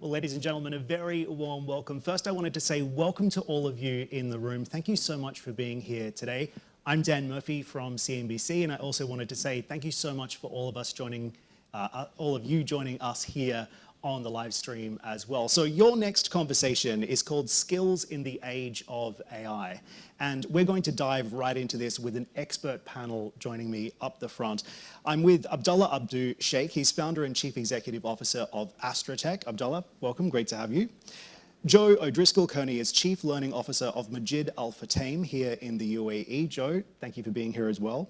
Well, ladies and gentlemen, a very warm welcome. First, I wanted to say welcome to all of you in the room. Thank you so much for being here today. I'm Dan Murphy from CNBC, and I also wanted to say thank you so much for all of you joining us here on the live stream as well. So your next conversation is called Skills in the Age of AI. And we're going to dive right into this with an expert panel joining me up the front. I'm with Abdallah Sheikh. He's founder and chief executive officer of Astra. Abdallah, welcome, great to have you. Joe O'Driscoll-Kearney is chief learning officer of Majid Al Futtaim here in the UAE. Joe, thank you for being here as well.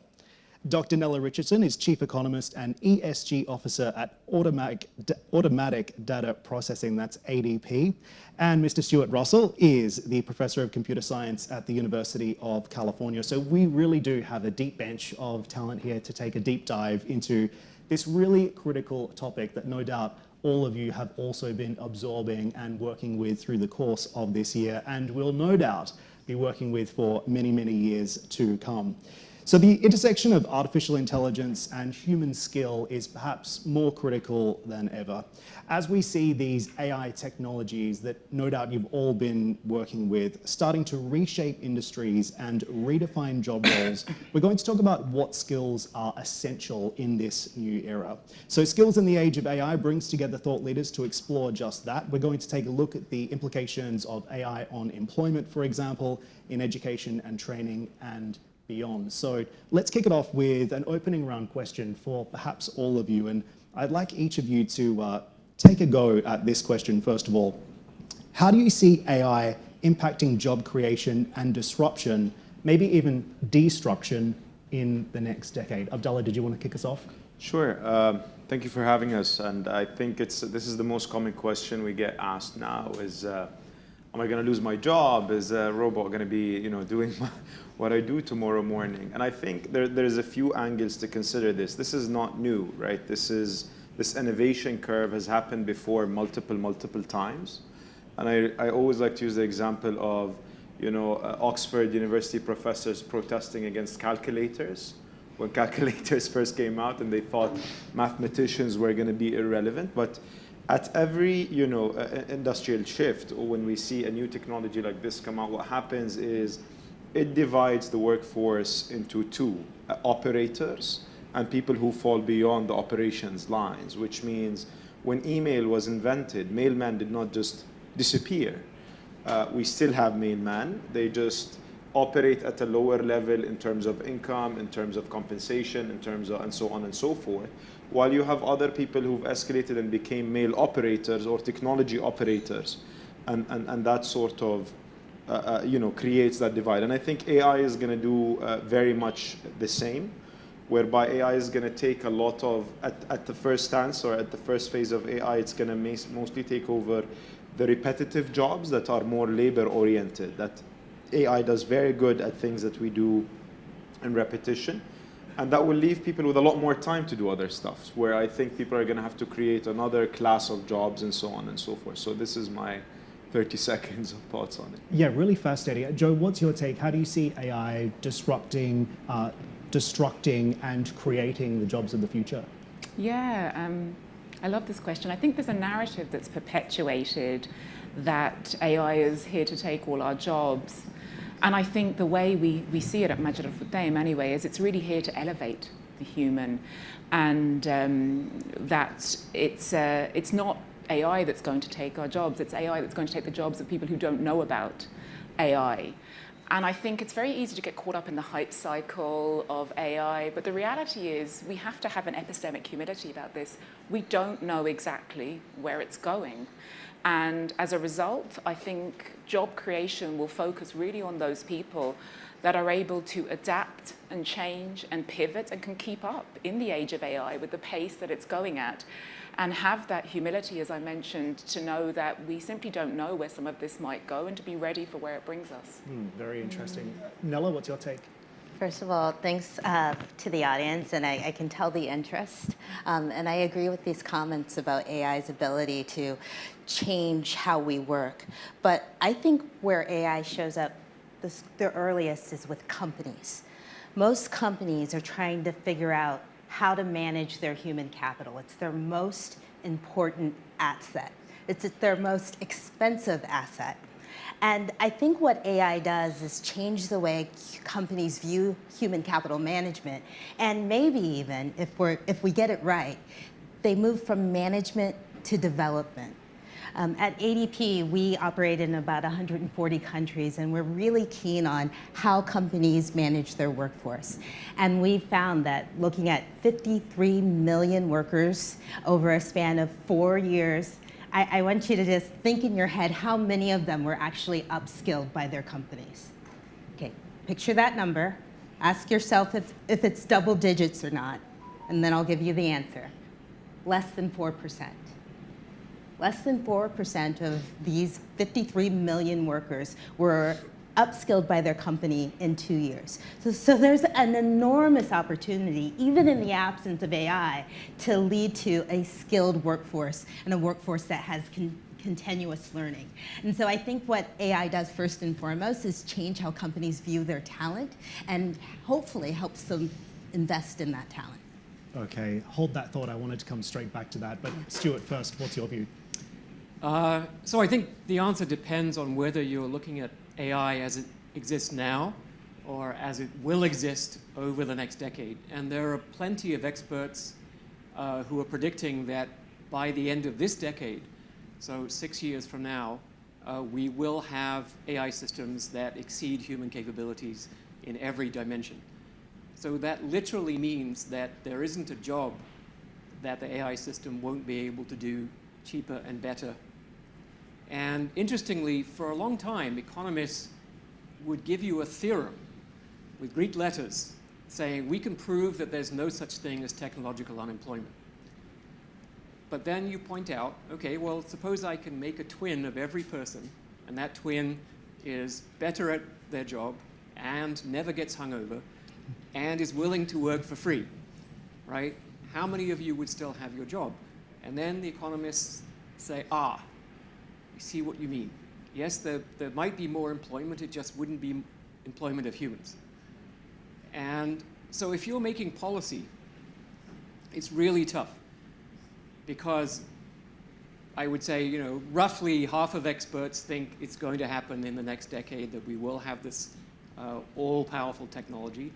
Dr. Nela Richardson is Chief Economist and ESG Officer at Automatic Data Processing, that's ADP. And Mr. Stuart Russell is the Professor of Computer Science at the University of California. So we really do have a deep bench of talent here to take a deep dive into this really critical topic that no doubt all of you have also been absorbing and working with through the course of this year, and will no doubt be working with for many, many years to come. So the intersection of artificial intelligence and human skill is perhaps more critical than ever. As we see these AI technologies that no doubt you've all been working with starting to reshape industries and redefine job roles, we're going to talk about what skills are essential in this new era. So Skills in the Age of AI brings together thought leaders to explore just that. We're going to take a look at the implications of AI on employment, for example, in education and training and beyond. So let's kick it off with an opening round question for perhaps all of you. And I'd like each of you to take a go at this question first of all. How do you see AI impacting job creation and disruption, maybe even destruction in the next decade? Abdallah, did you want to kick us off? Sure. Thank you for having us. And I think this is the most common question we get asked now is, am I going to lose my job? Is a robot going to be, doing what I do tomorrow morning? And I think there's a few angles to consider this. This is not new, right? This innovation curve has happened before multiple times. And I always like to use the example of, Oxford University professors protesting against calculators when calculators first came out, and they thought mathematicians were going to be irrelevant. But at every industrial shift, or when we see a new technology like this come out, what happens is it divides the workforce into two, operators and people who fall beyond the operations lines, which means when email was invented, mailmen did not just disappear. We still have mailmen. They just operate at a lower level in terms of income, in terms of compensation, in terms of, and so on and so forth. While you have other people who've escalated and became mail operators or technology operators, and that sort of creates that divide. And I think AI is going to do very much the same, whereby AI is going to take a lot of, at the first stance or at the first phase of AI, it's going to mostly take over the repetitive jobs that are more labor oriented, that AI does very good at things that we do in repetition. And that will leave people with a lot more time to do other stuff, where I think people are going to have to create another class of jobs and so on and so forth. So this is my 30 seconds of thoughts on it. Yeah, really fascinating. Joe, what's your take? How do you see AI destructing and creating the jobs of the future? Yeah, I love this question. I think there's a narrative that's perpetuated that AI is here to take all our jobs. And I think the way we see it at Majid Al Futtaim anyway is it's really here to elevate the human, and that it's not AI that's going to take our jobs, it's AI that's going to take the jobs of people who don't know about AI. And I think it's very easy to get caught up in the hype cycle of AI, but the reality is we have to have an epistemic humility about this. We don't know exactly where it's going. And as a result, I think job creation will focus really on those people that are able to adapt and change and pivot and can keep up in the age of AI with the pace that it's going at, and have that humility, as I mentioned, to know that we simply don't know where some of this might go and to be ready for where it brings us. Very interesting. Nela, what's your take? First of all, thanks to the audience, and I can tell the interest. And I agree with these comments about AI's ability to change how we work. But I think where AI shows up the earliest is with companies. Most companies are trying to figure out how to manage their human capital. It's their most important asset. It's their most expensive asset. And I think what AI does is change the way companies view human capital management. And maybe even, if we get it right, they move from management to development. At ADP, we operate in about 140 countries, and we're really keen on how companies manage their workforce. And we found that looking at 53 million workers over a span of 4 years, I want you to just think in your head how many of them were actually upskilled by their companies. Okay, picture that number. Ask yourself if it's double digits or not, and then I'll give you the answer. Less than 4%. Less than 4% of these 53 million workers were upskilled by their company in 2 years. So there's an enormous opportunity, even in the absence of AI, to lead to a skilled workforce and a workforce that has continuous learning. And so I think what AI does first and foremost is change how companies view their talent and hopefully helps them invest in that talent. Okay, hold that thought. I wanted to come straight back to that. But Stuart, first, what's your view? So I think the answer depends on whether you're looking at AI as it exists now or as it will exist over the next decade. And there are plenty of experts who are predicting that by the end of this decade, so 6 years from now, we will have AI systems that exceed human capabilities in every dimension. So that literally means that there isn't a job that the AI system won't be able to do cheaper and better. And interestingly, for a long time, economists would give you a theorem with Greek letters saying, we can prove that there's no such thing as technological unemployment. But then you point out, okay, well, suppose I can make a twin of every person, and that twin is better at their job and never gets hungover and is willing to work for free, right? How many of you would still have your job? And then the economists say, we see what you mean. Yes, there might be more employment, it just wouldn't be employment of humans. And so if you're making policy, it's really tough because I would say, roughly half of experts think it's going to happen in the next decade, that we will have this all-powerful technology.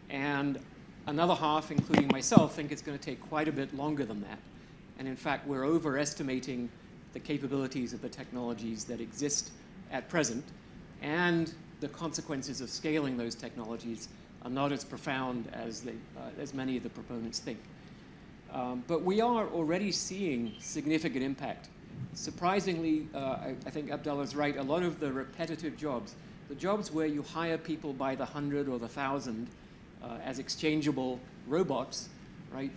And another half, including myself, think it's going to take quite a bit longer than that. And in fact, we're overestimating the capabilities of the technologies that exist at present, and the consequences of scaling those technologies are not as profound as many of the proponents think. But we are already seeing significant impact. Surprisingly, I think Abdallah's right, a lot of the repetitive jobs, the jobs where you hire people by the 100 or the 1,000 as exchangeable robots, right?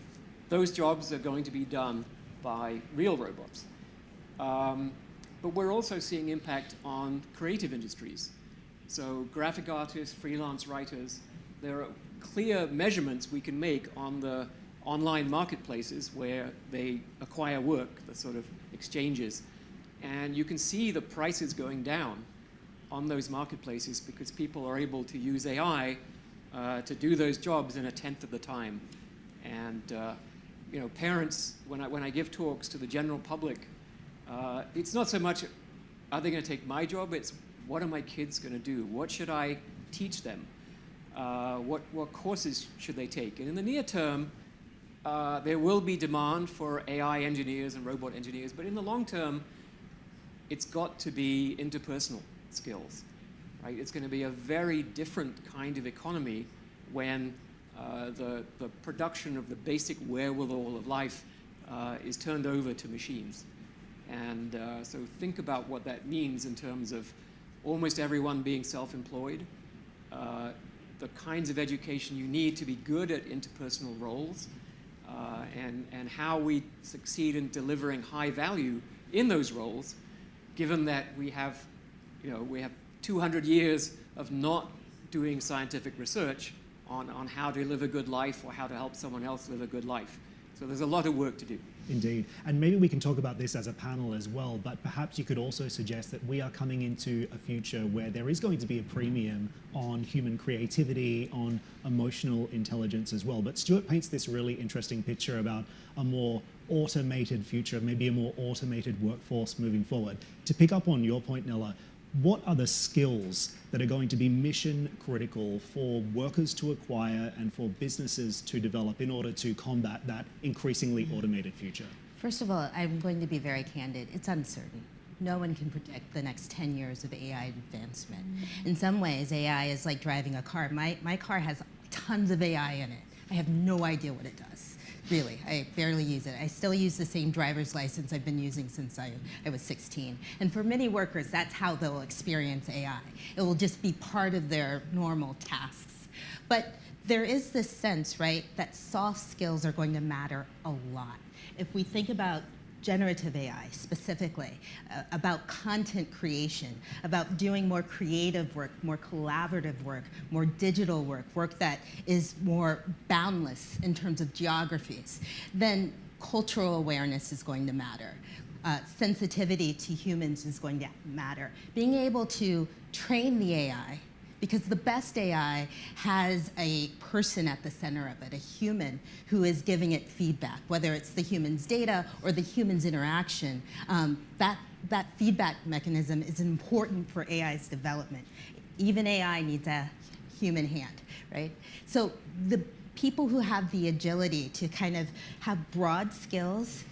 Those jobs are going to be done by real robots. But we're also seeing impact on creative industries. So graphic artists, freelance writers, there are clear measurements we can make on the online marketplaces where they acquire work, the sort of exchanges. And you can see the prices going down on those marketplaces because people are able to use AI to do those jobs in 1/10 of the time. And parents, when I give talks to the general public, it's not so much, are they going to take my job? It's, what are my kids going to do? What should I teach them? What courses should they take? And in the near term, there will be demand for AI engineers and robot engineers. But in the long term, it's got to be interpersonal skills, right? It's going to be a very different kind of economy when the production of the basic wherewithal of life is turned over to machines. And so think about what that means in terms of almost everyone being self-employed, the kinds of education you need to be good at interpersonal roles, and how we succeed in delivering high value in those roles, given that we have 200 years of not doing scientific research on how to live a good life or how to help someone else live a good life. So there's a lot of work to do. Indeed. And maybe we can talk about this as a panel as well, but perhaps you could also suggest that we are coming into a future where there is going to be a premium on human creativity, on emotional intelligence as well. But Stuart paints this really interesting picture about a more automated future, maybe a more automated workforce moving forward. To pick up on your point, Nela, what are the skills that are going to be mission critical for workers to acquire and for businesses to develop in order to combat that increasingly automated future? First of all, I'm going to be very candid. It's uncertain. No one can predict the next 10 years of AI advancement. In some ways, AI is like driving a car. My car has tons of AI in it. I have no idea what it does. Really, I barely use it. I still use the same driver's license I've been using since I was 16. And for many workers, that's how they'll experience AI. It will just be part of their normal tasks. But there is this sense, right, that soft skills are going to matter a lot. If we think about generative AI specifically, about content creation, about doing more creative work, more collaborative work, more digital work, work that is more boundless in terms of geographies, then cultural awareness is going to matter. Sensitivity to humans is going to matter. Being able to train the AI, because the best AI has a person at the center of it, a human who is giving it feedback, whether it's the human's data or the human's interaction. That feedback mechanism is important for AI's development. Even AI needs a human hand, right? So the people who have the agility to kind of have broad skills,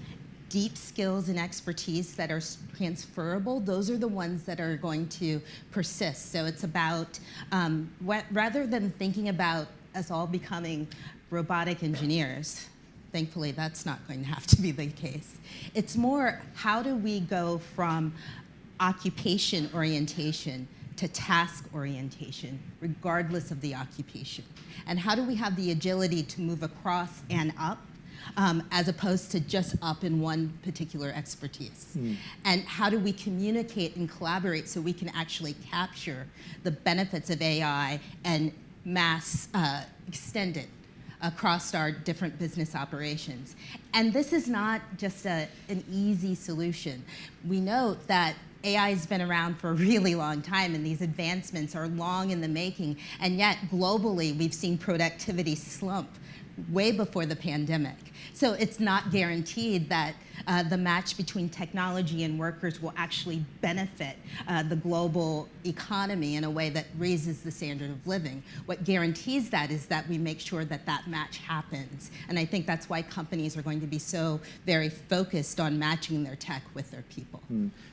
deep skills and expertise that are transferable, those are the ones that are going to persist. So it's about, rather than thinking about us all becoming robotic engineers, thankfully that's not going to have to be the case. It's more, how do we go from occupation orientation to task orientation, regardless of the occupation? And how do we have the agility to move across and up, as opposed to just up in one particular expertise? And how do we communicate and collaborate so we can actually capture the benefits of AI and mass extend it across our different business operations? And this is not just an easy solution. We note that AI has been around for a really long time, and these advancements are long in the making, and yet globally we've seen productivity slump way before the pandemic. So it's not guaranteed that the match between technology and workers will actually benefit the global economy in a way that raises the standard of living. What guarantees that is that we make sure that that match happens. And I think that's why companies are going to be so very focused on matching their tech with their people.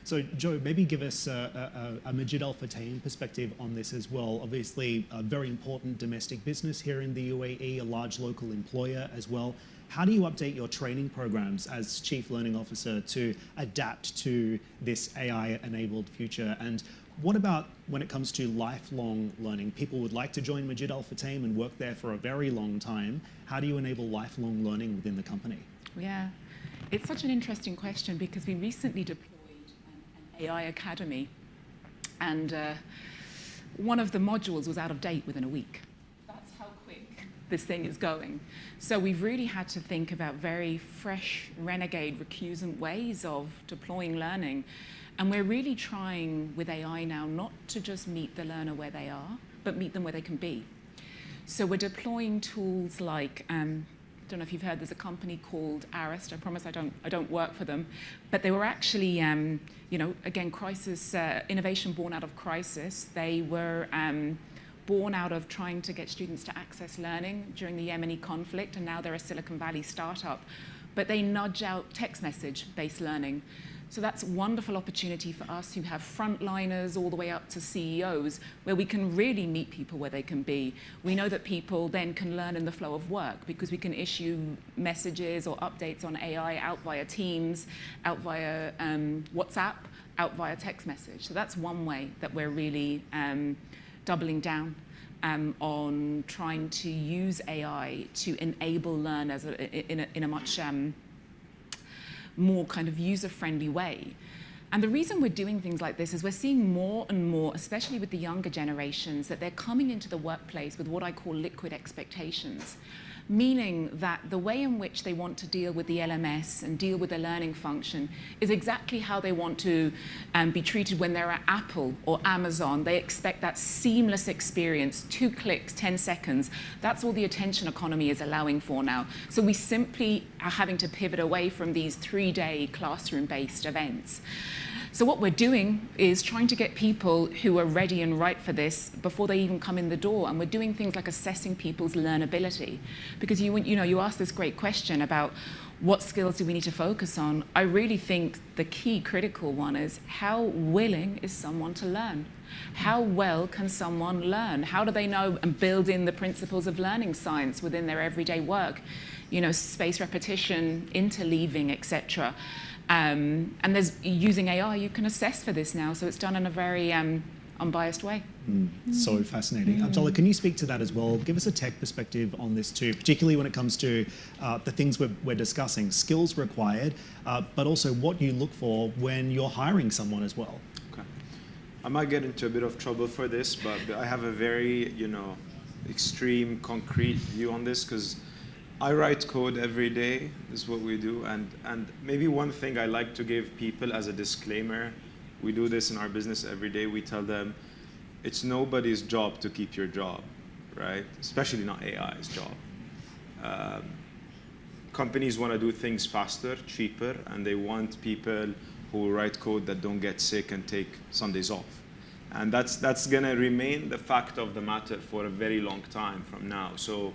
So Joe, maybe give us a Majid Al Futtaim perspective on this as well. Obviously, a very important domestic business here in the UAE, a large local employer as well. How do you update your training programs as Chief Learning Officer to adapt to this AI-enabled future? And what about when it comes to lifelong learning? People would like to join Majid Al Futtaim and work there for a very long time. How do you enable lifelong learning within the company? Yeah, it's such an interesting question because we recently deployed an AI academy, and one of the modules was out of date within a week. That's how quick this thing is going. So we've really had to think about very fresh, renegade, recusant ways of deploying learning. And we're really trying with AI now not to just meet the learner where they are, but meet them where they can be. So we're deploying tools like, I don't know if you've heard, there's a company called Astra. I promise I don't work for them. But they were actually, again, crisis, innovation born out of crisis. They were born out of trying to get students to access learning during the Yemeni conflict, and now they're a Silicon Valley startup. But they nudge out text message-based learning. So that's a wonderful opportunity for us who have frontliners all the way up to CEOs, where we can really meet people where they can be. We know that people then can learn in the flow of work because we can issue messages or updates on AI out via Teams, out via WhatsApp, out via text message. So that's one way that we're really doubling down on trying to use AI to enable learners in a much more kind of user-friendly way. And the reason we're doing things like this is we're seeing more and more, especially with the younger generations, that they're coming into the workplace with what I call liquid expectations. meaning that the way in which they want to deal with the LMS and deal with the learning function is exactly how they want to be treated when they're at Apple or Amazon. They expect that seamless experience, 2 clicks, 10 seconds. That's all the attention economy is allowing for now. So we simply are having to pivot away from these 3-day classroom-based events. So what we're doing is trying to get people who are ready and right for this before they even come in the door. And we're doing things like assessing people's learnability. Because you asked this great question about what skills do we need to focus on. I really think the key critical one is how willing is someone to learn? How well can someone learn? How do they know and build in the principles of learning science within their everyday work? Space repetition, interleaving, etc. And there's using AI, you can assess for this now, so it's done in a very unbiased way. So fascinating. Abdallah, can you speak to that as well? Give us a tech perspective on this too, particularly when it comes to the things we're discussing, skills required, but also what you look for when you're hiring someone as well. Okay. I might get into a bit of trouble for this, but I have a very, extreme, concrete view on this, because I write code every day, is what we do, and maybe one thing I like to give people as a disclaimer, we do this in our business every day, we tell them, it's nobody's job to keep your job, right? Especially not AI's job. Companies want to do things faster, cheaper, and they want people who write code that don't get sick and take Sundays off. And that's going to remain the fact of the matter for a very long time from now. So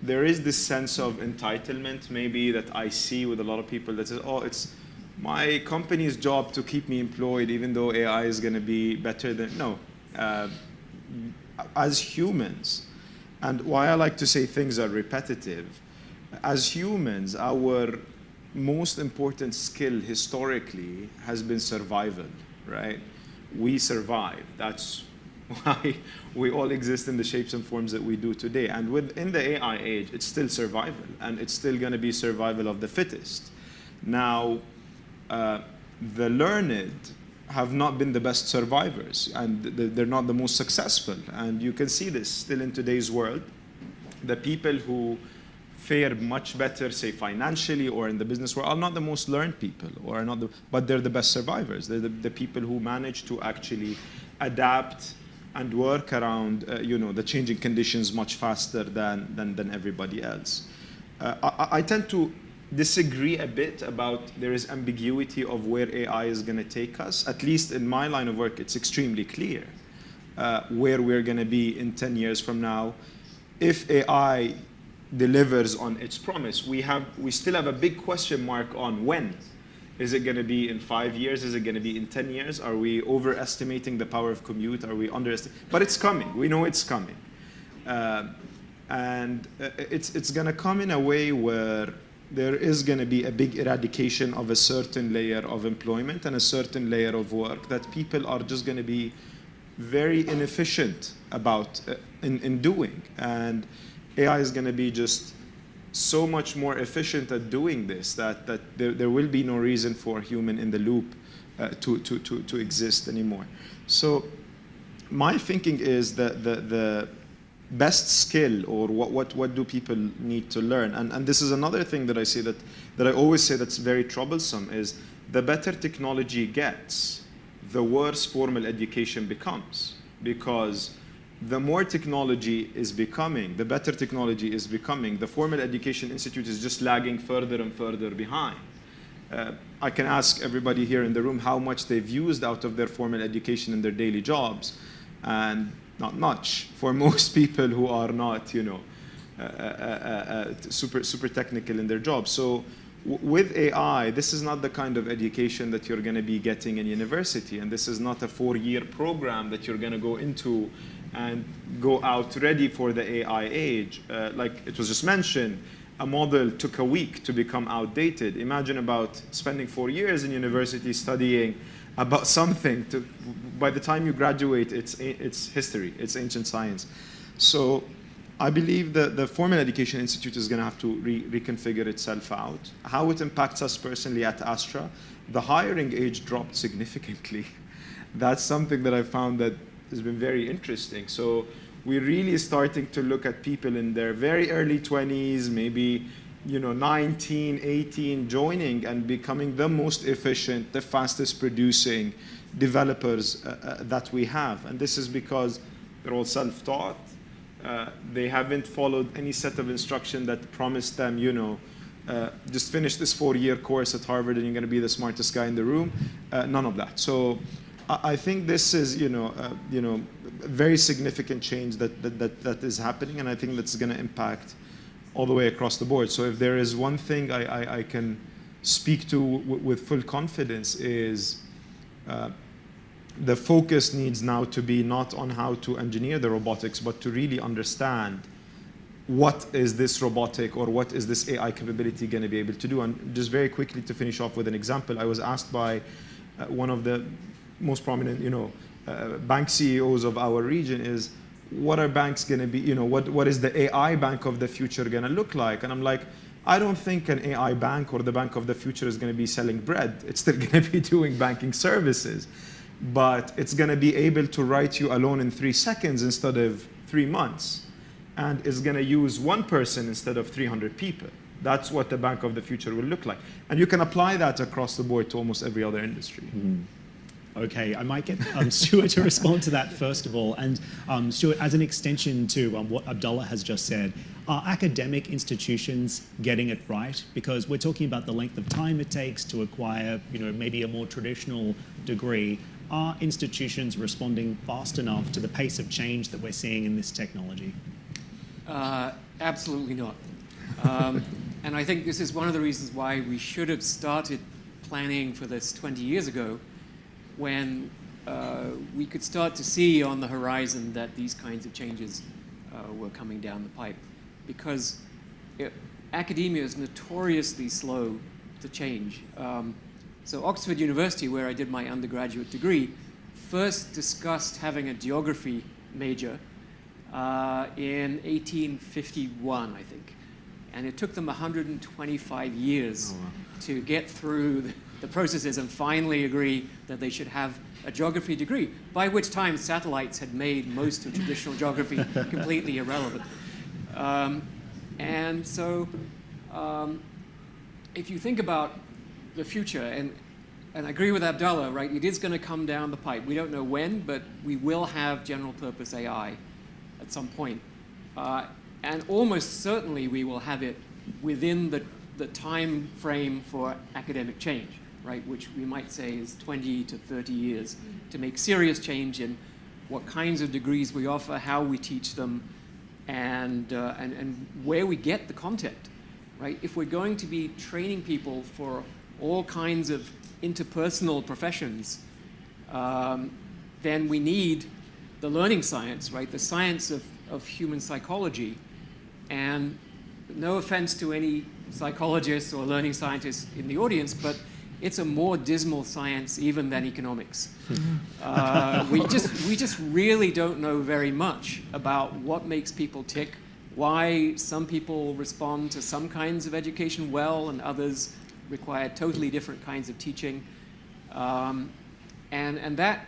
there is this sense of entitlement maybe that I see with a lot of people that says, oh, it's my company's job to keep me employed even though AI is going to be better than, no. As humans, and why I like to say things are repetitive, as humans, our most important skill historically has been survival, right? We survive. That's why we all exist in the shapes and forms that we do today. And within the AI age, it's still survival, and it's still going to be survival of the fittest. Now, the learned have not been the best survivors, and they're not the most successful. And you can see this still in today's world. The people who fare much better, say financially or in the business world, are not the most learned people, or are not but they're the best survivors. They're the people who manage to actually adapt and work around the changing conditions much faster than everybody else. I tend to disagree a bit about there is ambiguity of where AI is going to take us. At least in my line of work, it's extremely clear where we're going to be in 10 years from now. If AI delivers on its promise, we still have a big question mark on when. Is it going to be in 5 years? Is it going to be in 10 years? Are we overestimating the power of compute? Are we underestimating? But it's coming. We know it's coming. And it's going to come in a way where there is going to be a big eradication of a certain layer of employment and a certain layer of work that people are just going to be very inefficient about in doing. And AI is going to be just so much more efficient at doing this that there will be no reason for human in the loop to exist anymore. So my thinking is that the best skill, or what do people need to learn, and this is another thing that I say that I always say that's very troublesome, is the better technology gets, the worse formal education becomes, because the more technology is becoming, the better technology is becoming, the formal education institute is just lagging further and further behind. I can ask everybody here in the room how much they've used out of their formal education in their daily jobs, and not much for most people who are not, super technical in their jobs. So with AI, this is not the kind of education that you're going to be getting in university, and this is not a 4-year program that you're going to go into and go out ready for the AI age. Like it was just mentioned, a model took a week to become outdated. Imagine about spending 4 years in university studying about something. By the time you graduate, it's history, it's ancient science. So I believe that the Formal Education Institute is going to have to reconfigure itself out. How it impacts us personally at Astra, the hiring age dropped significantly. That's something that I found that has been very interesting. So we're really starting to look at people in their very early 20s, maybe 19, 18, joining and becoming the most efficient, the fastest producing developers that we have. And this is because they're all self-taught. They haven't followed any set of instruction that promised them, just finish this 4-year course at Harvard and you're going to be the smartest guy in the room. None of that. So I think this is, a very significant change that is happening, and I think that's going to impact all the way across the board. So if there is one thing I can speak to with full confidence is the focus needs now to be not on how to engineer the robotics, but to really understand what is this robotic or what is this AI capability going to be able to do. And just very quickly to finish off with an example, I was asked by one of the most prominent, bank CEOs of our region is, what are banks going to be, what is the AI bank of the future going to look like? And I'm like, I don't think an AI bank or the bank of the future is going to be selling bread. It's still going to be doing banking services, but it's going to be able to write you a loan in 3 seconds instead of 3 months. And it's going to use 1 person instead of 300 people. That's what the bank of the future will look like. And you can apply that across the board to almost every other industry. Mm. Okay, I might get Stuart to respond to that first of all. And Stuart, as an extension to what Abdallah has just said, are academic institutions getting it right? Because we're talking about the length of time it takes to acquire, maybe a more traditional degree. Are institutions responding fast enough to the pace of change that we're seeing in this technology? Absolutely not. And I think this is one of the reasons why we should have started planning for this 20 years ago, when we could start to see on the horizon that these kinds of changes were coming down the pipe. Because academia is notoriously slow to change. So Oxford University, where I did my undergraduate degree, first discussed having a geography major in 1851, I think. And it took them 125 years to get through the processes and finally agree that they should have a geography degree, by which time satellites had made most of traditional geography completely irrelevant. And so if you think about the future, and I agree with Abdallah, right, it is going to come down the pipe. We don't know when, but we will have general purpose AI at some point. And almost certainly we will have it within the time frame for academic change, right, which we might say is 20 to 30 years to make serious change in what kinds of degrees we offer, how we teach them, and where we get the content, right? If we're going to be training people for all kinds of interpersonal professions, then we need the learning science, right? The science of human psychology. And no offense to any psychologists or learning scientists in the audience, but it's a more dismal science even than economics. We just really don't know very much about what makes people tick, why some people respond to some kinds of education well and others require totally different kinds of teaching. And that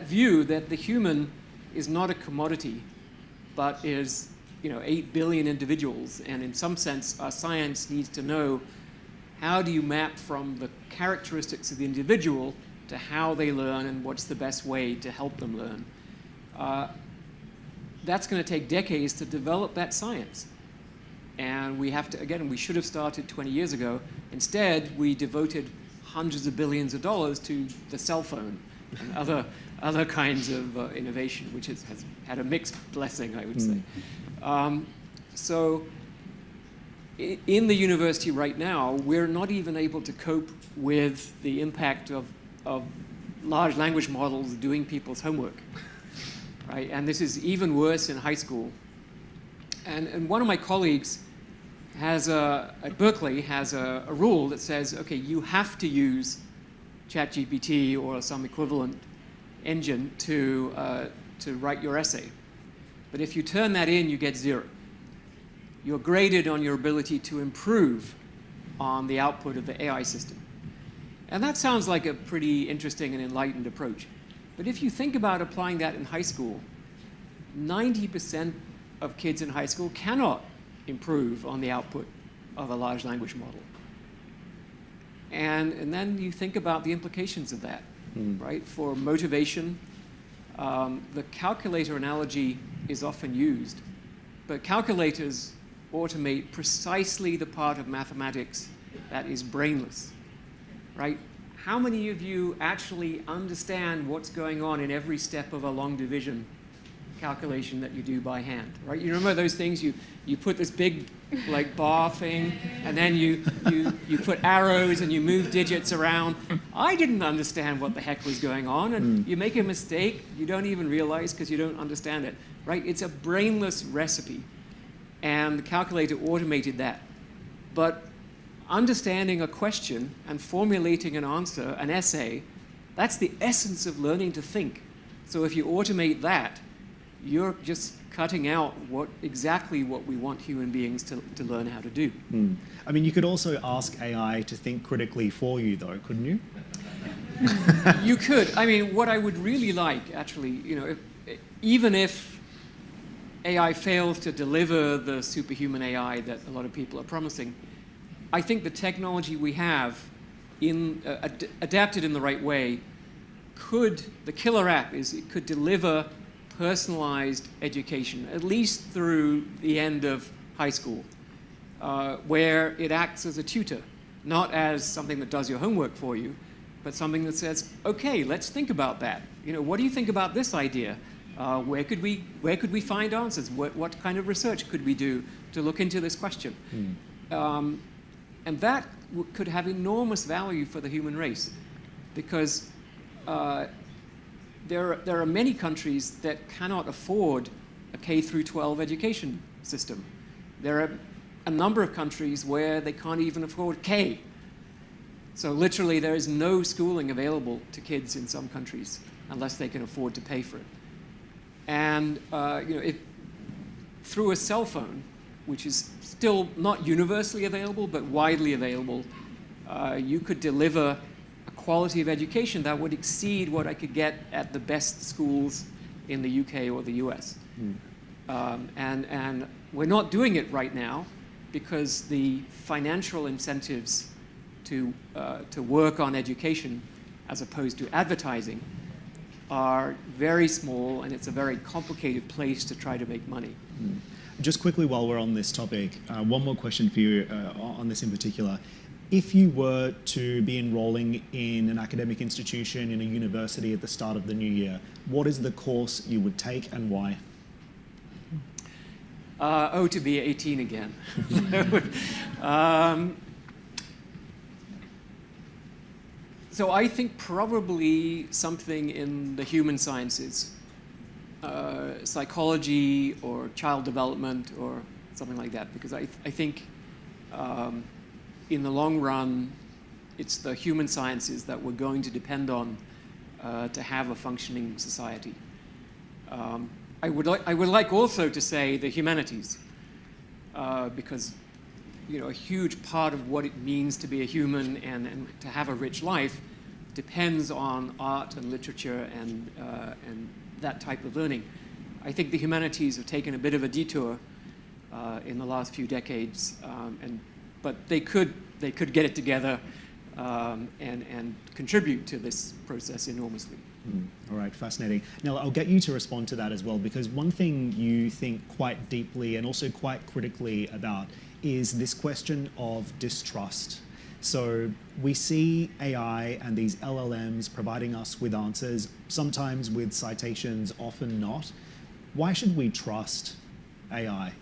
view that the human is not a commodity, but is 8 billion individuals, and in some sense our science needs to know how do you map from the characteristics of the individual to how they learn and what's the best way to help them learn. That's going to take decades to develop that science. And we have to, again, we should have started 20 years ago. Instead, we devoted hundreds of billions of dollars to the cell phone and other kinds of innovation, which has had a mixed blessing, I would say. So in the university right now, we're not even able to cope with the impact of large language models doing people's homework, right? And this is even worse in high school. And one of my colleagues at Berkeley has a rule that says, okay, you have to use ChatGPT or some equivalent engine to write your essay. But if you turn that in, you get 0. You're graded on your ability to improve on the output of the AI system. And that sounds like a pretty interesting and enlightened approach. But if you think about applying that in high school, 90% of kids in high school cannot improve on the output of a large language model. And then you think about the implications of that, right? For motivation, the calculator analogy is often used, but calculators automate precisely the part of mathematics that is brainless, right? How many of you actually understand what's going on in every step of a long division calculation that you do by hand, right? You remember those things, you put this big like bar thing, and then you put arrows and you move digits around. I didn't understand what the heck was going on, and you make a mistake, you don't even realize because you don't understand it, right? It's a brainless recipe, and the calculator automated that. But understanding a question and formulating an answer, an essay, that's the essence of learning to think. So if you automate that, you're just cutting out exactly what we want human beings to learn how to do. I mean, you could also ask AI to think critically for you, though, couldn't you? You could. I mean, what I would really like, actually, even if AI fails to deliver the superhuman AI that a lot of people are promising, I think the technology we have, adapted in the right way, the killer app is it could deliver personalized education, at least through the end of high school, where it acts as a tutor, not as something that does your homework for you, but something that says, okay, let's think about that. What do you think about this idea? Where could we find answers? What kind of research could we do to look into this question? And that could have enormous value for the human race, because there are many countries that cannot afford a K through 12 education system. There are a number of countries where they can't even afford K. So literally there is no schooling available to kids in some countries unless they can afford to pay for it. And through a cell phone, which is still not universally available but widely available, you could deliver quality of education that would exceed what I could get at the best schools in the UK or the US. And we're not doing it right now because the financial incentives to work on education as opposed to advertising are very small, and it's a very complicated place to try to make money. Just quickly, while we're on this topic, one more question for you on this in particular. If you were to be enrolling in an academic institution in a university at the start of the new year, what is the course you would take and why? To be 18 again. So I think probably something in the human sciences, psychology or child development or something like that, because I think in the long run, it's the human sciences that we're going to depend on to have a functioning society. I would like also to say the humanities, because a huge part of what it means to be a human and to have a rich life depends on art and literature and that type of learning. I think the humanities have taken a bit of a detour in the last few decades, but they could get it together and contribute to this process enormously. All right, fascinating. Nela, I'll get you to respond to that as well, because one thing you think quite deeply and also quite critically about is this question of distrust. So we see AI and these LLMs providing us with answers, sometimes with citations, often not. Why should we trust AI?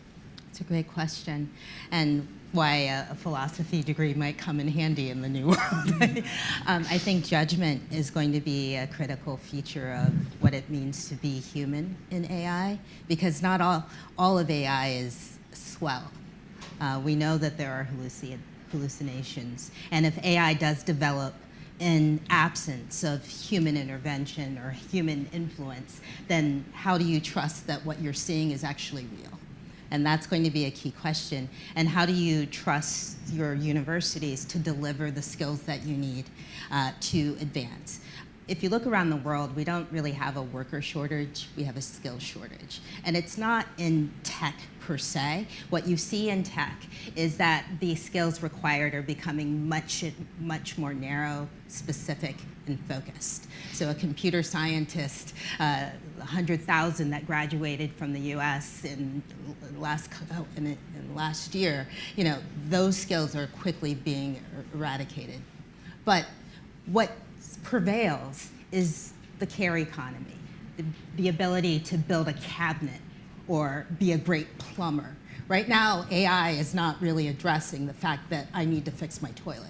It's a great question, and why a philosophy degree might come in handy in the new world. I think judgment is going to be a critical feature of what it means to be human in AI, because not all of AI is swell. We know that there are hallucinations, and if AI does develop in absence of human intervention or human influence, then how do you trust that what you're seeing is actually real? And that's going to be a key question. And how do you trust your universities to deliver the skills that you need to advance? if you look around the world, we don't really have a worker shortage, we have a skill shortage. And it's not in tech per se. What you see in tech is that the skills required are becoming much more narrow, specific, and focused. So a computer scientist, 100,000 that graduated from the US in last year, those skills are quickly being eradicated. But what prevails is the care economy, the ability to build a cabinet or be a great plumber. Right now, AI is not really addressing the fact that I need to fix my toilet.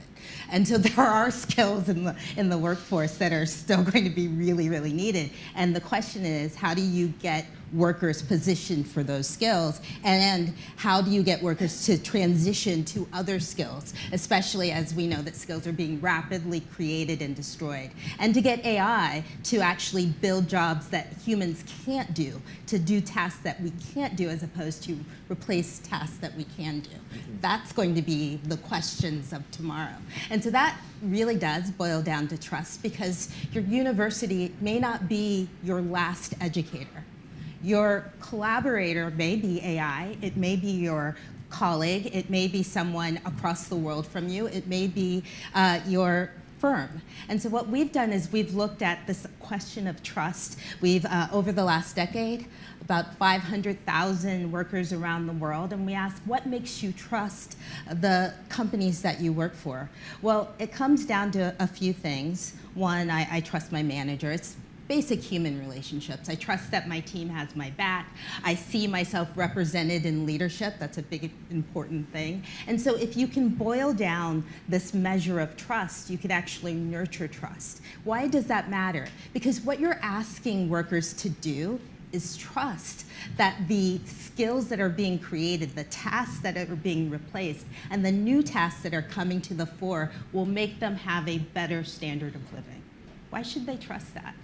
And so there are skills in the workforce that are still going to be really, really needed. And the question is, how do you get workers positioned for those skills? And how do you get workers to transition to other skills, especially as we know that skills are being rapidly created and destroyed? And to get AI to actually build jobs that humans can't do, to do tasks that we can't do as opposed to replace tasks that we can do. That's going to be the questions of tomorrow. And so that really does boil down to trust, because your university may not be your last educator. Your collaborator may be AI, it may be your colleague, it may be someone across the world from you, it may be your firm. And so what we've done is we've looked at this question of trust. We've, over the last decade, about 500,000 workers around the world, and we asked, what makes you trust the companies that you work for? Well, it comes down to a few things. One, I trust my manager. It's basic human relationships. I trust that my team has my back. I see myself represented in leadership. That's a big, important thing. And so if you can boil down this measure of trust, you could actually nurture trust. Why does that matter? Because what you're asking workers to do is trust that the skills that are being created, the tasks that are being replaced, and the new tasks that are coming to the fore will make them have a better standard of living. Why should they trust that?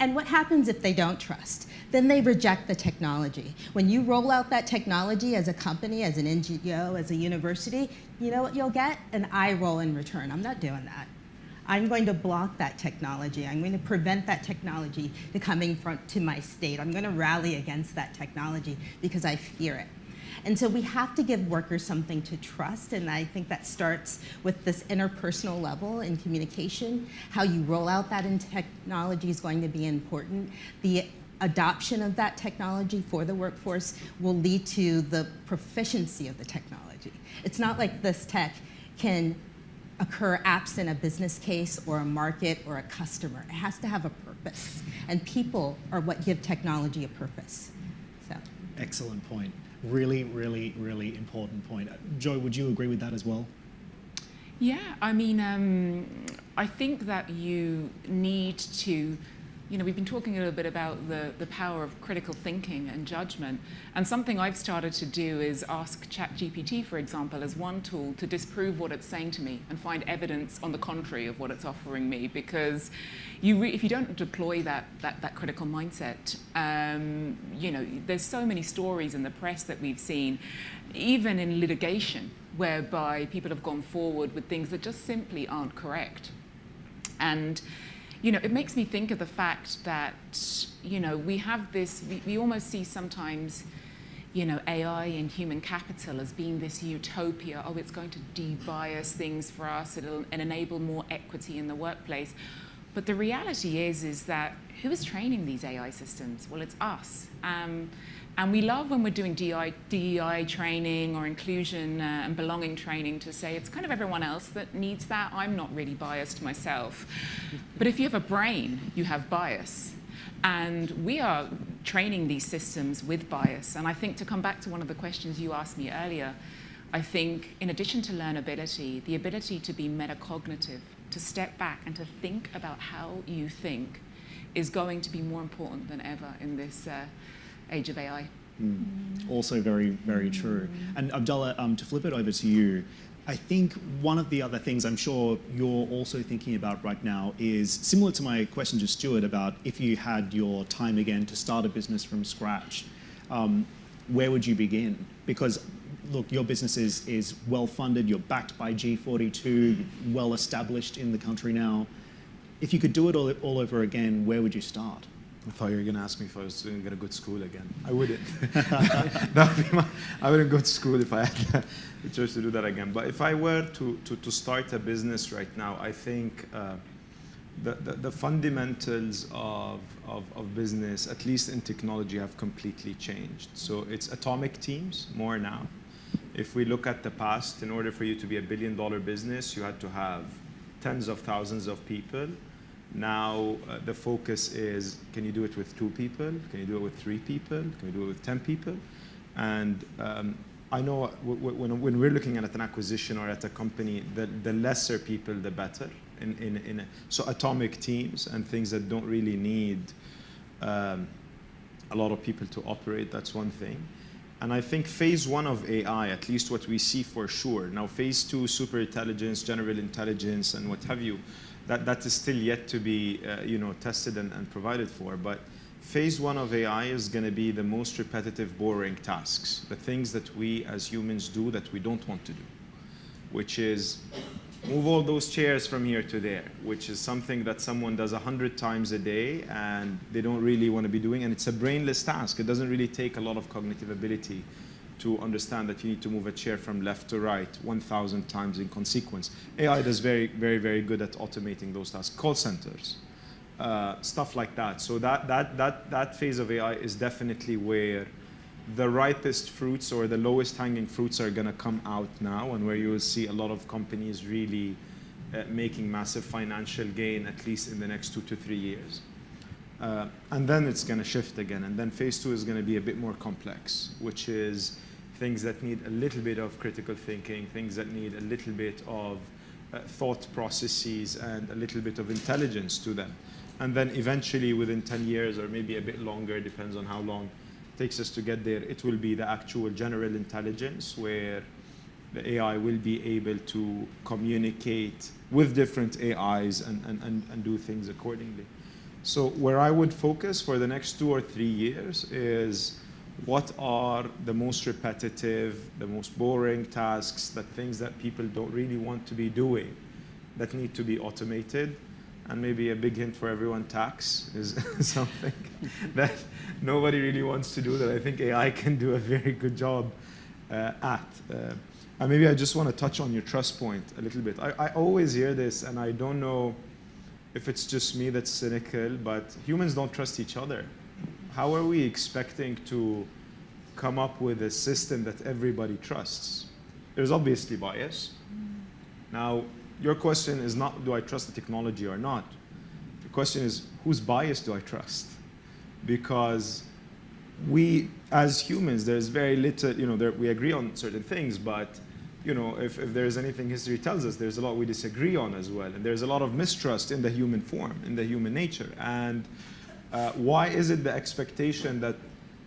And what happens if they don't trust? Then they reject the technology. When you roll out that technology as a company, as an NGO, as a university, you know what you'll get? An eye roll in return. I'm not doing that. I'm going to block that technology. I'm going to prevent that technology to coming to my state. I'm going to rally against that technology because I fear it. And so we have to give workers something to trust, and I think that starts with this interpersonal level in communication. How you roll out that in technology is going to be important. The adoption of that technology for the workforce will lead to the proficiency of the technology. It's not like this tech can occur absent a business case or a market or a customer. It has to have a purpose, and people are what give technology a purpose. So. Excellent point. Really, really, really important point. Joy, would you agree with that as well? Yeah, I mean, I think that you need to, we've been talking a little bit about the power of critical thinking and judgment. And something I've started to do is ask ChatGPT, for example, as one tool to disprove what it's saying to me and find evidence on the contrary of what it's offering me. Because if you don't deploy that critical mindset, there's so many stories in the press that we've seen, even in litigation, whereby people have gone forward with things that just simply aren't correct. And it makes me think of the fact that, we have this, we almost see sometimes, AI and human capital as being this utopia. Oh, it's going to de-bias things for us. It'll enable more equity in the workplace. But the reality is that who is training these AI systems? Well, it's us. And we love when we're doing DEI training or inclusion and belonging training to say it's kind of everyone else that needs that. I'm not really biased myself. But if you have a brain, you have bias. And we are training these systems with bias. And I think, to come back to one of the questions you asked me earlier, I think in addition to learnability, the ability to be metacognitive, to step back and to think about how you think, is going to be more important than ever in this age of AI. Also very, very true. And Abdallah, to flip it over to you, I think one of the other things I'm sure you're also thinking about right now is similar to my question to Stuart about if you had your time again to start a business from scratch, where would you begin? Because look, your business is well funded, you're backed by G42, well established in the country now. If you could do it all over again, where would you start? I thought you were going to ask me if I was going to go to school again. I wouldn't. I wouldn't go to school if I had the choice to do that again. But if I were to start a business right now, I think the fundamentals of business, at least in technology, have completely changed. So it's atomic teams more now. If we look at the past, in order for you to be a billion-dollar business, you had to have tens of thousands of people. Now the focus is, can you do it with 2 people? Can you do it with 3 people? Can you do it with 10 people? And I know when we're looking at an acquisition or at a company, the lesser people, the better. So atomic teams and things that don't really need a lot of people to operate, that's one thing. And I think phase 1 of AI, at least what we see for sure. Now phase 2, super intelligence, general intelligence, and what have you, that is still yet to be tested and provided for. But phase 1 of AI is going to be the most repetitive, boring tasks, the things that we as humans do that we don't want to do, which is move all those chairs from here to there, which is something that someone does 100 times a day and they don't really want to be doing. And it's a brainless task. It doesn't really take a lot of cognitive ability to understand that you need to move a chair from left to right 1,000 times in consequence. AI does very, very, very good at automating those tasks. Call centers, stuff like that. So that phase of AI is definitely where the ripest fruits or the lowest hanging fruits are going to come out now, and where you will see a lot of companies really making massive financial gain, at least in the next 2 to 3 years. And then it's going to shift again. And then phase 2 is going to be a bit more complex, which is things that need a little bit of critical thinking, things that need a little bit of thought processes and a little bit of intelligence to them. And then eventually within 10 years or maybe a bit longer, depends on how long it takes us to get there, it will be the actual general intelligence where the AI will be able to communicate with different AIs and do things accordingly. So where I would focus for the next 2 or 3 years is what are the most repetitive, the most boring tasks, the things that people don't really want to be doing that need to be automated. And maybe a big hint for everyone, tax is something that nobody really wants to do that I think AI can do a very good job at. And maybe I just want to touch on your trust point a little bit. I always hear this, and I don't know if it's just me that's cynical, but humans don't trust each other. How are we expecting to come up with a system that everybody trusts? There's obviously bias. Now, your question is not, do I trust the technology or not? The question is, whose bias do I trust? Because we, as humans, there's very little, we agree on certain things, but if there's anything history tells us, there's a lot we disagree on as well. And there's a lot of mistrust in the human form, in the human nature. And why is it the expectation that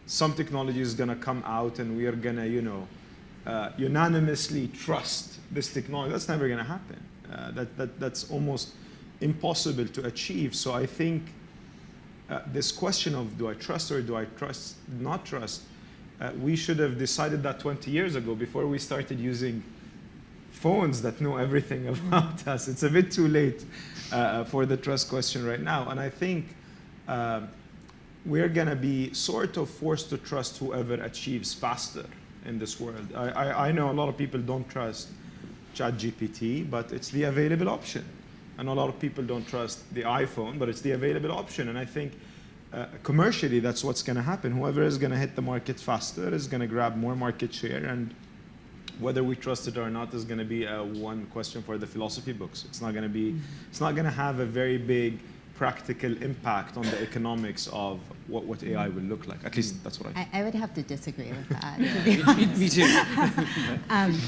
some technology is going to come out and we are going to, unanimously trust this technology? That's never going to happen. That's almost impossible to achieve. So I think this question of do I trust or do I not trust, we should have decided that 20 years ago before we started using phones that know everything about us. It's a bit too late for the trust question right now. And I think we're going to be sort of forced to trust whoever achieves faster in this world. I know a lot of people don't trust ChatGPT, but it's the available option. And a lot of people don't trust the iPhone, but it's the available option. And I think commercially, that's what's going to happen. Whoever is going to hit the market faster is going to grab more market share. And whether we trust it or not is going to be one question for the philosophy books. It's not going to be, it's not going to have a very big practical impact on the economics of what AI will look like. At least that's what I think. I would have to disagree with that, to be honest. Me too.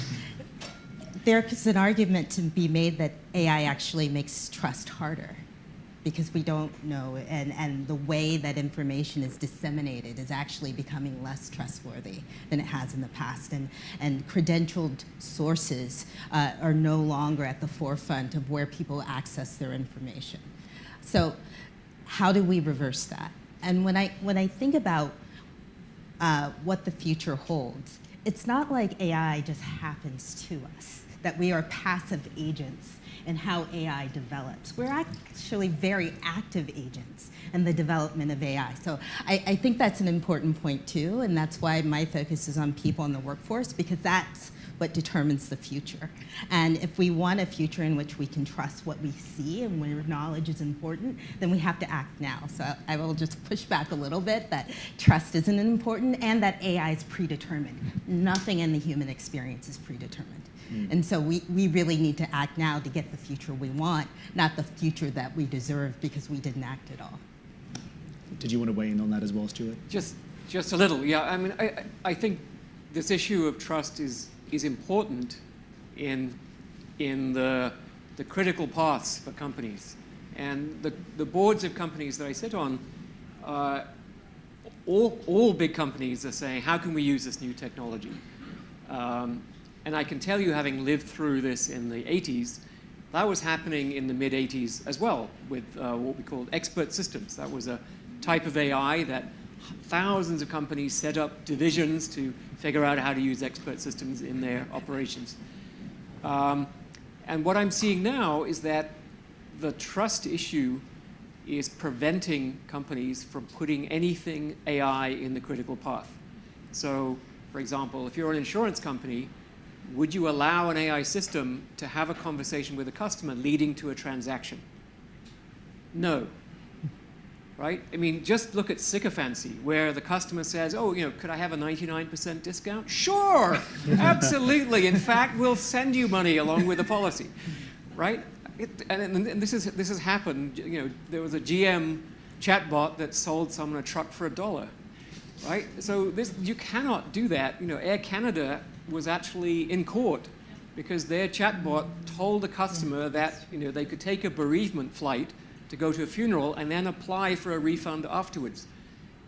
There's an argument to be made that AI actually makes trust harder because we don't know, and the way that information is disseminated is actually becoming less trustworthy than it has in the past. And credentialed sources are no longer at the forefront of where people access their information. So how do we reverse that? And when I think about what the future holds, it's not like AI just happens to us, that we are passive agents in how AI develops. We're actually very active agents in the development of AI. So I think that's an important point too, and that's why my focus is on people in the workforce, because that's what determines the future. And if we want a future in which we can trust what we see and where knowledge is important, then we have to act now. So I will just push back a little bit that trust isn't important and that AI is predetermined. Nothing in the human experience is predetermined. And so we really need to act now to get the future we want, not the future that we deserve because we didn't act at all. Did you want to weigh in on that as well, Stuart? Just a little, yeah. I mean, I think this issue of trust is important in the critical paths for companies. And the boards of companies that I sit on, all big companies are saying, how can we use this new technology? And I can tell you, having lived through this in the 80s, that was happening in the mid-80s as well with what we called expert systems. That was a type of AI that thousands of companies set up divisions to figure out how to use expert systems in their operations. And what I'm seeing now is that the trust issue is preventing companies from putting anything AI in the critical path. So, for example, if you're an insurance company, would you allow an AI system to have a conversation with a customer leading to a transaction? No. Right? I mean, just look at sycophancy, where the customer says, oh, could I have a 99% discount? Sure, absolutely. In fact, we'll send you money along with the policy, right? And this has happened. There was a GM chatbot that sold someone a truck for $1, right? So you cannot do that. Air Canada was actually in court because their chatbot told the customer that they could take a bereavement flight to go to a funeral and then apply for a refund afterwards.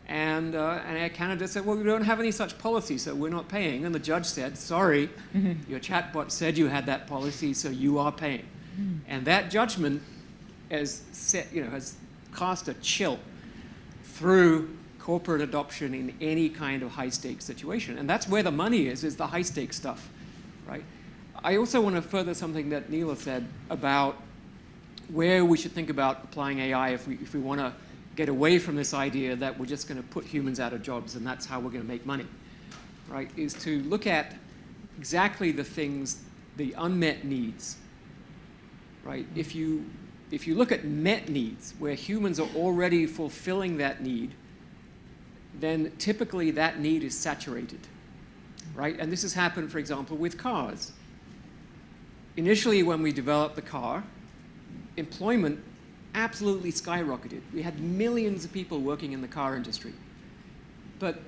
And Air Canada said, well, we don't have any such policy, so we're not paying. And the judge said, sorry, your chatbot said you had that policy, so you are paying. And that judgment has cast a chill through corporate adoption in any kind of high-stakes situation. And that's where the money is the high-stakes stuff, right? I also want to further something that Nela said about where we should think about applying AI if we want to get away from this idea that we're just going to put humans out of jobs and that's how we're going to make money, right? Is to look at exactly the things, the unmet needs, right? If you look at met needs, where humans are already fulfilling that need, then typically that need is saturated, right? And this has happened, for example, with cars. Initially, when we developed the car, employment absolutely skyrocketed. We had millions of people working in the car industry. But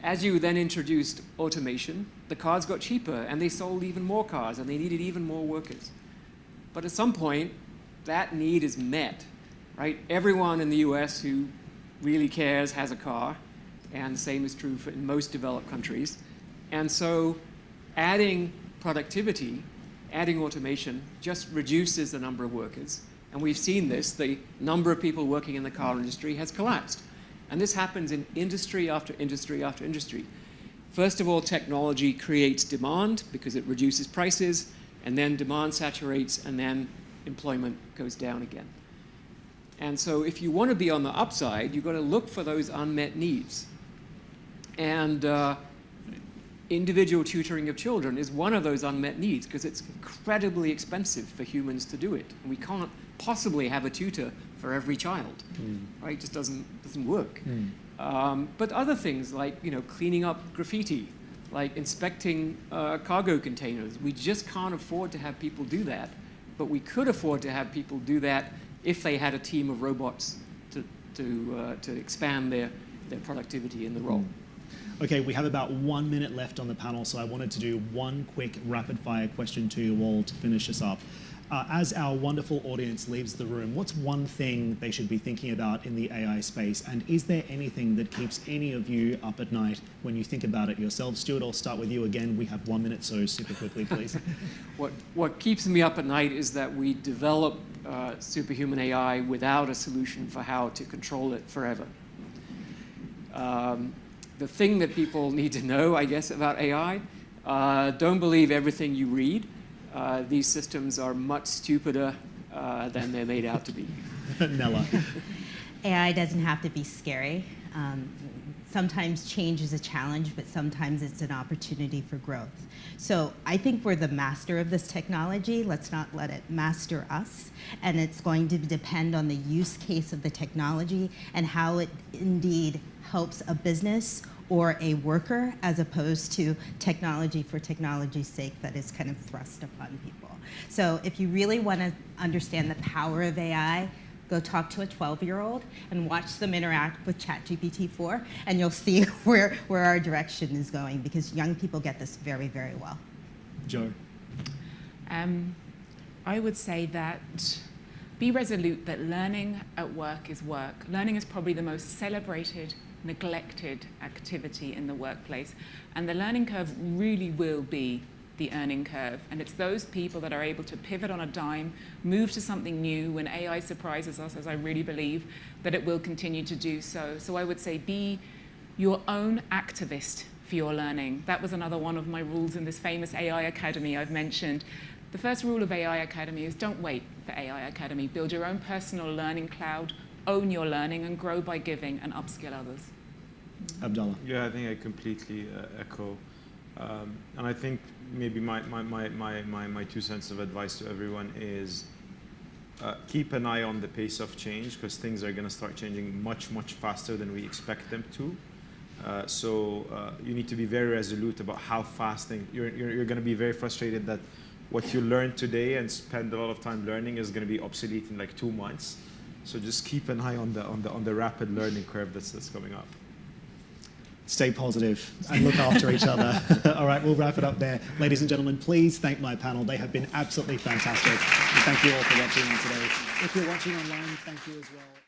as you then introduced automation, the cars got cheaper and they sold even more cars and they needed even more workers. But at some point, that need is met, right? Everyone in the US who really cares has a car, and the same is true in most developed countries. And so adding productivity, adding automation just reduces the number of workers. And we've seen this. The number of people working in the car industry has collapsed. And this happens in industry after industry after industry. First of all, technology creates demand because it reduces prices, and then demand saturates, and then employment goes down again. And so if you want to be on the upside, you've got to look for those unmet needs. And individual tutoring of children is one of those unmet needs because it's incredibly expensive for humans to do it. And we can't possibly have a tutor for every child, right? It just doesn't work. But other things like cleaning up graffiti, like inspecting cargo containers, we just can't afford to have people do that. But we could afford to have people do that if they had a team of robots to expand their productivity in the role. Okay, we have about 1 minute left on the panel, so I wanted to do one quick rapid-fire question to you all to finish us up. As our wonderful audience leaves the room, what's one thing they should be thinking about in the AI space? And is there anything that keeps any of you up at night when you think about it yourselves? Stuart, I'll start with you again. We have 1 minute, so super quickly, please. What keeps me up at night is that we develop superhuman AI without a solution for how to control it forever. The thing that people need to know, I guess, about AI, don't believe everything you read. these systems are much stupider than they're made out to be. Nela. AI doesn't have to be scary. Sometimes change is a challenge, but sometimes it's an opportunity for growth. So I think we're the master of this technology. Let's not let it master us. And it's going to depend on the use case of the technology and how it indeed helps a business or a worker, as opposed to technology for technology's sake that is kind of thrust upon people. So if you really want to understand the power of AI, go talk to a 12-year-old and watch them interact with ChatGPT-4, and you'll see where our direction is going, because young people get this very, very well. Joe. I would say that be resolute that learning at work is work. Learning is probably the most celebrated, neglected activity in the workplace, and the learning curve really will be the earning curve. And it's those people that are able to pivot on a dime, move to something new when AI surprises us, as I really believe that it will continue to do so. So I would say be your own activist for your learning. That was another one of my rules in this famous AI Academy I've mentioned. The first rule of AI Academy is don't wait for AI Academy. Build your own personal learning cloud, own your learning, and grow by giving and upskill others. Abdallah. Yeah, I think I completely echo. And I think maybe my 2 cents of advice to everyone is keep an eye on the pace of change, because things are going to start changing much, much faster than we expect them to. So you need to be very resolute about how fast things. You're going to be very frustrated that what you learn today and spend a lot of time learning is going to be obsolete in like 2 months. So just keep an eye on the rapid learning curve that's coming up. Stay positive and look after each other. All right, we'll wrap it up there. Ladies and gentlemen, please thank my panel. They have been absolutely fantastic. And thank you all for watching today. If you're watching online, thank you as well.